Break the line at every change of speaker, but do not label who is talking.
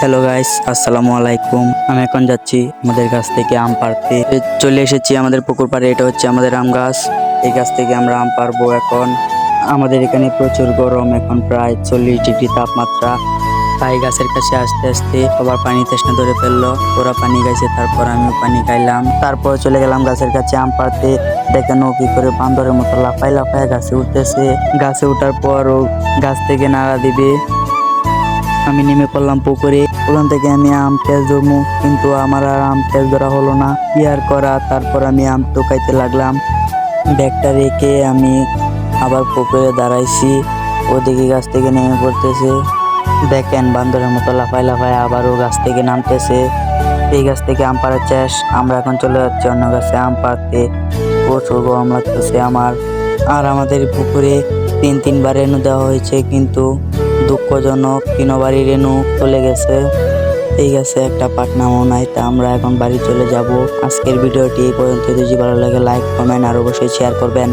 Hello guys, আসসালামু আলাইকুম। আমি এখন যাচ্ছি আমাদের গাছ থেকে আম পাড়তে। চলে এসেছি আমাদের পুকুর পাড়ে। এটা হচ্ছে আমাদের আম গাছ। এই গাছ থেকে আমরা আম পাড়বো এখন। আমাদের এখানে প্রচুর গরম, এখন প্রায় 40 ডিগ্রি তাপমাত্রা। তাই গাছের কাছে আসতে আসতে সবার পানি তৃষ্ণা ধরে ফেললো। ওরা পানি খাইছে, তারপর আমিও পানি খাইলাম। তারপর চলে গেলাম গাছের কাছে আম পাড়তে। দেখেন ও কি করে বান্দরের মতো লাফায় লাফায় গাছে উঠতেছে। গাছে উঠার পর ও গাছ থেকে নাড়া দিবে। আমি নেমে পড়লাম পুকুরে। ওখান থেকে আমি আম তেল ধরবো, কিন্তু আমার আর আম তেল ধরা হলো না। কি আর করা, তারপর আমি আম টোকাইতে লাগলাম। ব্যাগটা রেখে আমি আবার পুকুরে দাঁড়াইছি। ওদিকে গাছ থেকে নেমে পড়তেছে। দেখেন বান্দরের মতো লাফায় লাফায় আবারও গাছ থেকে নামতেছে। এই গাছ থেকে আম পাড়া শেষ। আমরা এখন চলে যাচ্ছি অন্য গাছে আম পাড়তে। প্রচুর গরম লাগতেছে আমার। আর আমাদের পুকুরে তিনবার রেণু দেওয়া হয়েছে, কিন্তু দুঃখজনক 3বারই রেণু চলে গেছে। এই গাছে একটা পাটনামও নাই। তা আমরা এখন বাড়ি চলে যাব। আজকের ভিডিওটি এই পর্যন্ত। যদি ভালো লাগে লাইক, কমেন্ট আর অবশ্যই শেয়ার করবেন।